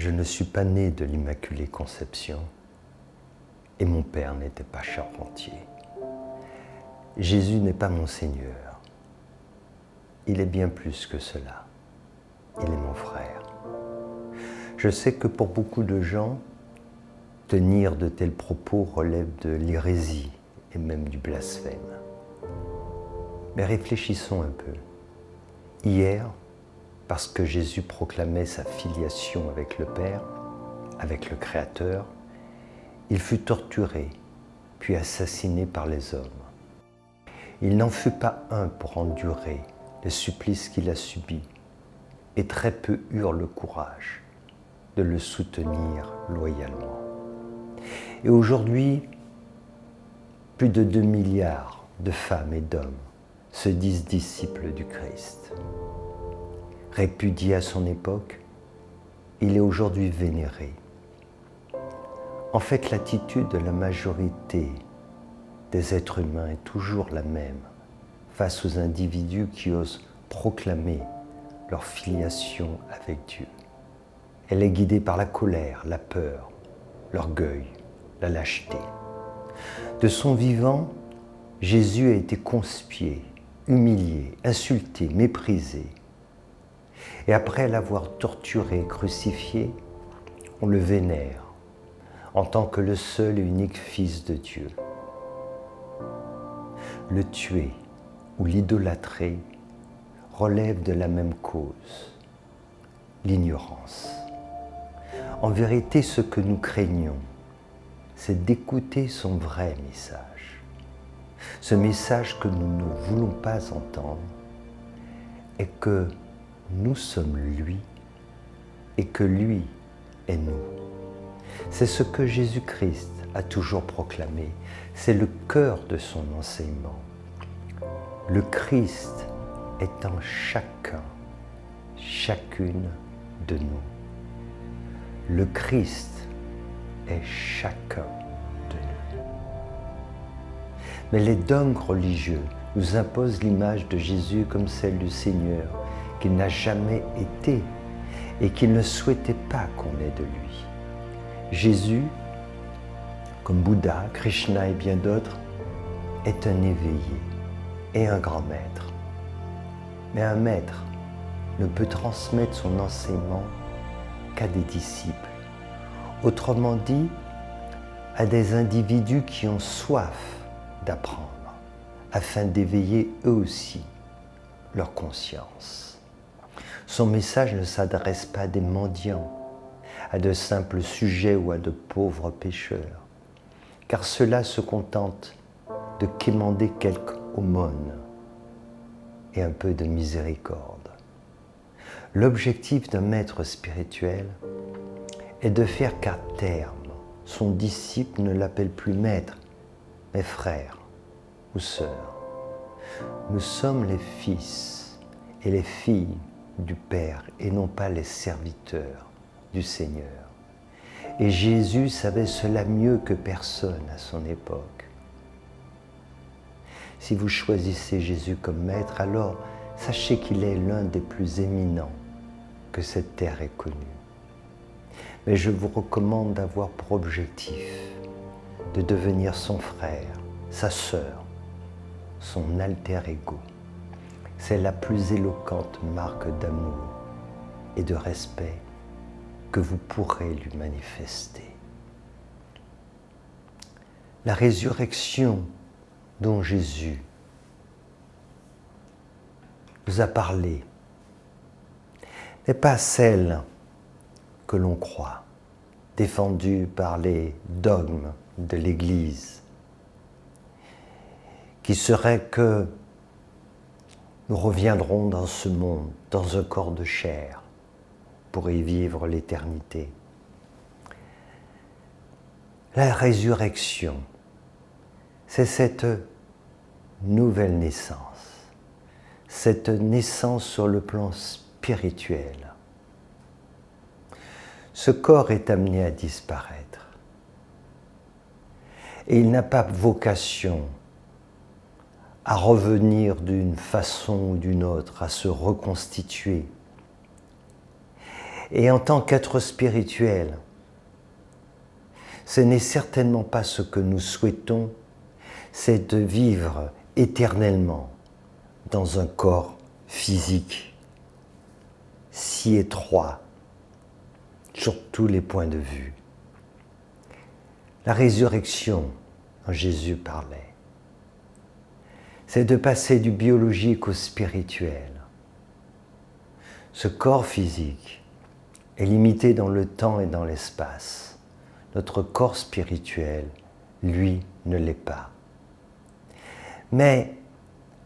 Je ne suis pas né de l'Immaculée Conception et mon père n'était pas charpentier. Jésus n'est pas mon Seigneur. Il est bien plus que cela. Il est mon frère. Je sais que pour beaucoup de gens, tenir de tels propos relève de l'hérésie et même du blasphème. Mais réfléchissons un peu. Hier, parce que Jésus proclamait sa filiation avec le Père, avec le Créateur, il fut torturé, puis assassiné par les hommes. Il n'en fut pas un pour endurer les supplices qu'il a subis, et très peu eurent le courage de le soutenir loyalement. Et aujourd'hui, plus de 2 milliards de femmes et d'hommes se disent disciples du Christ. Répudié à son époque, il est aujourd'hui vénéré. En fait, l'attitude de la majorité des êtres humains est toujours la même face aux individus qui osent proclamer leur filiation avec Dieu. Elle est guidée par la colère, la peur, l'orgueil, la lâcheté. De son vivant, Jésus a été conspué, humilié, insulté, méprisé. Et après l'avoir torturé et crucifié, on le vénère en tant que le seul et unique Fils de Dieu. Le tuer ou l'idolâtrer relève de la même cause, l'ignorance. En vérité, ce que nous craignons, c'est d'écouter son vrai message. Ce message que nous ne voulons pas entendre est que nous sommes lui et que lui est nous. C'est ce que Jésus-Christ a toujours proclamé. C'est le cœur de son enseignement. Le Christ est en chacun, chacune de nous. Le Christ est chacun de nous. Mais les dogmes religieux nous imposent l'image de Jésus comme celle du Seigneur, qu'il n'a jamais été et qu'il ne souhaitait pas qu'on ait de lui. Jésus, comme Bouddha, Krishna et bien d'autres, est un éveillé et un grand maître. Mais un maître ne peut transmettre son enseignement qu'à des disciples. Autrement dit, à des individus qui ont soif d'apprendre, afin d'éveiller eux aussi leur conscience. Son message ne s'adresse pas à des mendiants, à de simples sujets ou à de pauvres pécheurs, car ceux-là se contentent de quémander quelques aumônes et un peu de miséricorde. L'objectif d'un maître spirituel est de faire qu'à terme, son disciple ne l'appelle plus maître, mais frère ou sœur. Nous sommes les fils et les filles du Père et non pas les serviteurs du Seigneur. Et Jésus savait cela mieux que personne à son époque. Si vous choisissez Jésus comme maître, alors sachez qu'il est l'un des plus éminents que cette terre ait connus. Mais je vous recommande d'avoir pour objectif de devenir son frère, sa sœur, son alter ego. C'est la plus éloquente marque d'amour et de respect que vous pourrez lui manifester. La résurrection dont Jésus nous a parlé n'est pas celle que l'on croit, défendue par les dogmes de l'Église, qui serait que nous reviendrons dans ce monde, dans un corps de chair, pour y vivre l'éternité. La résurrection, c'est cette nouvelle naissance, cette naissance sur le plan spirituel. Ce corps est amené à disparaître et il n'a pas vocation à revenir d'une façon ou d'une autre, à se reconstituer. Et en tant qu'être spirituel, ce n'est certainement pas ce que nous souhaitons, c'est de vivre éternellement dans un corps physique si étroit sur tous les points de vue. La résurrection, dont Jésus parlait, c'est de passer du biologique au spirituel. Ce corps physique est limité dans le temps et dans l'espace. Notre corps spirituel, lui, ne l'est pas. Mais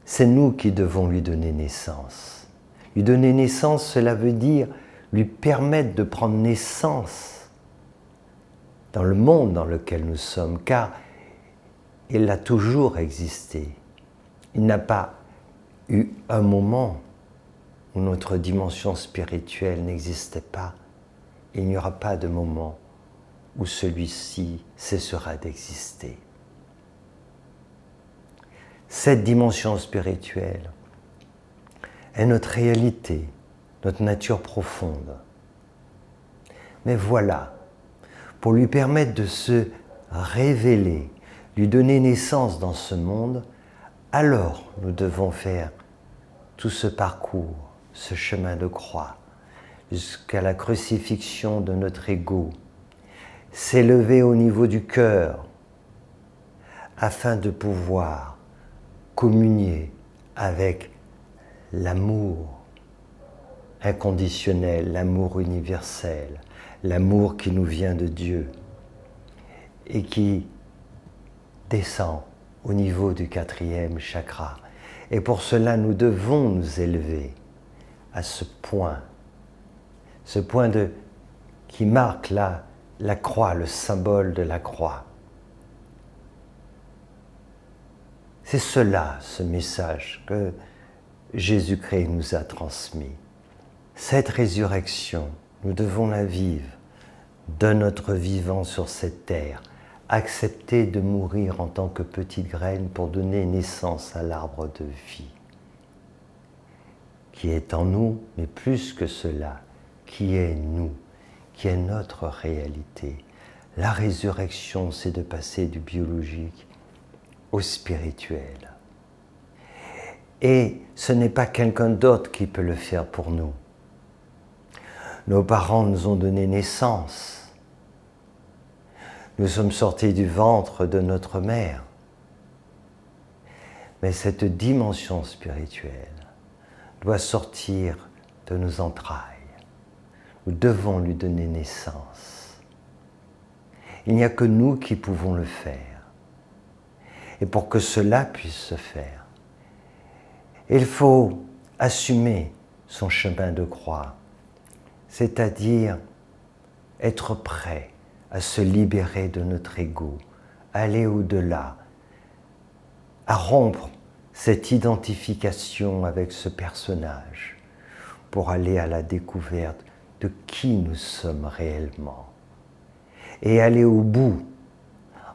c'est nous qui devons lui donner naissance. Lui donner naissance, cela veut dire lui permettre de prendre naissance dans le monde dans lequel nous sommes, car il a toujours existé. Il n'a pas eu un moment où notre dimension spirituelle n'existait pas. Il n'y aura pas de moment où celui-ci cessera d'exister. Cette dimension spirituelle est notre réalité, notre nature profonde. Mais voilà, pour lui permettre de se révéler, lui donner naissance dans ce monde, alors nous devons faire tout ce parcours, ce chemin de croix, jusqu'à la crucifixion de notre ego, s'élever au niveau du cœur, afin de pouvoir communier avec l'amour inconditionnel, l'amour universel, l'amour qui nous vient de Dieu et qui descend au niveau du 4e chakra. Et pour cela, nous devons nous élever à ce point qui marque la croix, le symbole de la croix. C'est cela, ce message que Jésus-Christ nous a transmis. Cette résurrection, nous devons la vivre de notre vivant sur cette terre, accepter de mourir en tant que petite graine pour donner naissance à l'arbre de vie, qui est en nous, mais plus que cela, qui est nous, qui est notre réalité. La résurrection, c'est de passer du biologique au spirituel. Et ce n'est pas quelqu'un d'autre qui peut le faire pour nous. Nos parents nous ont donné naissance. Nous sommes sortis du ventre de notre mère. Mais cette dimension spirituelle doit sortir de nos entrailles. Nous devons lui donner naissance. Il n'y a que nous qui pouvons le faire. Et pour que cela puisse se faire, il faut assumer son chemin de croix, c'est-à-dire être prêt à se libérer de notre ego, aller au-delà, à rompre cette identification avec ce personnage pour aller à la découverte de qui nous sommes réellement et aller au bout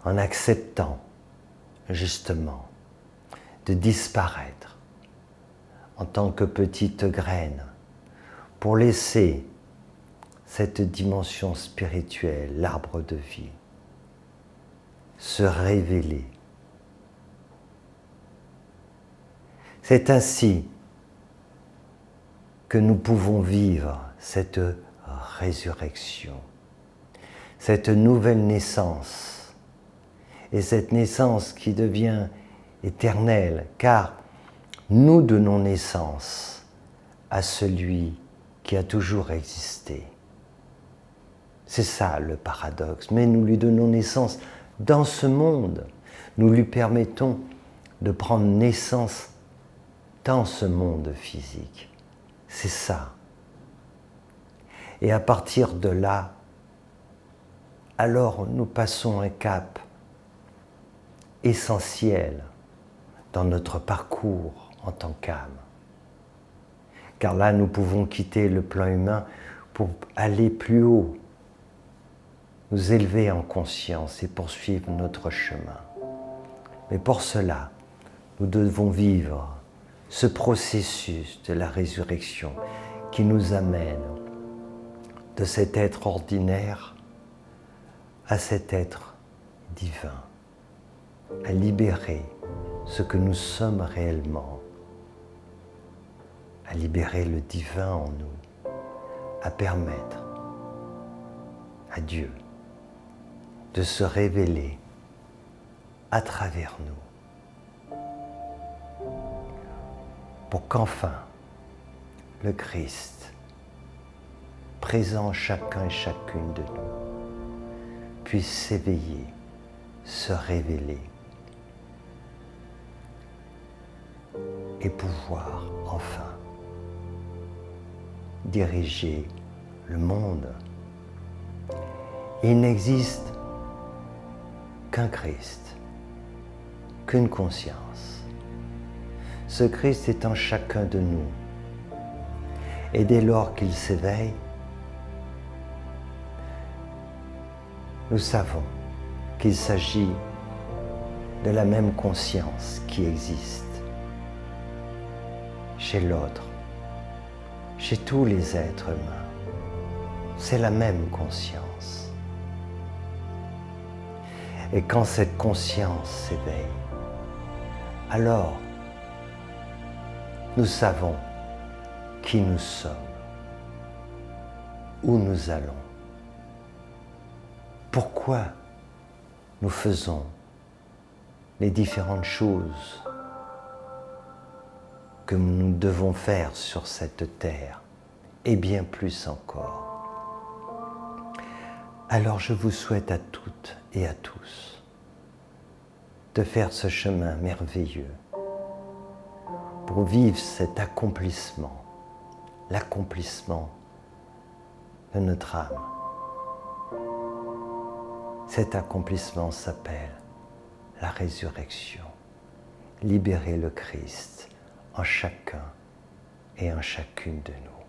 en acceptant justement de disparaître en tant que petite graine pour laisser cette dimension spirituelle, l'arbre de vie, se révéler. C'est ainsi que nous pouvons vivre cette résurrection, cette nouvelle naissance, et cette naissance qui devient éternelle, car nous donnons naissance à celui qui a toujours existé. C'est ça le paradoxe, mais nous lui donnons naissance dans ce monde. Nous lui permettons de prendre naissance dans ce monde physique. C'est ça. Et à partir de là, alors nous passons un cap essentiel dans notre parcours en tant qu'âme. Car là, nous pouvons quitter le plan humain pour aller plus haut, nous élever en conscience et poursuivre notre chemin. Mais pour cela, nous devons vivre ce processus de la résurrection qui nous amène de cet être ordinaire à cet être divin, à libérer ce que nous sommes réellement, à libérer le divin en nous, à permettre à Dieu de se révéler à travers nous, pour qu'enfin le Christ, présent en chacun et chacune de nous, puisse s'éveiller, se révéler et pouvoir enfin diriger le monde. Il n'existe qu'un Christ, qu'une conscience. Ce Christ est en chacun de nous. Et dès lors qu'il s'éveille, nous savons qu'il s'agit de la même conscience qui existe chez l'autre, chez tous les êtres humains. C'est la même conscience. Et quand cette conscience s'éveille, alors nous savons qui nous sommes, où nous allons, pourquoi nous faisons les différentes choses que nous devons faire sur cette terre, et bien plus encore. Alors je vous souhaite à toutes et à tous de faire ce chemin merveilleux pour vivre cet accomplissement, l'accomplissement de notre âme. Cet accomplissement s'appelle la résurrection. Libérer le Christ en chacun et en chacune de nous.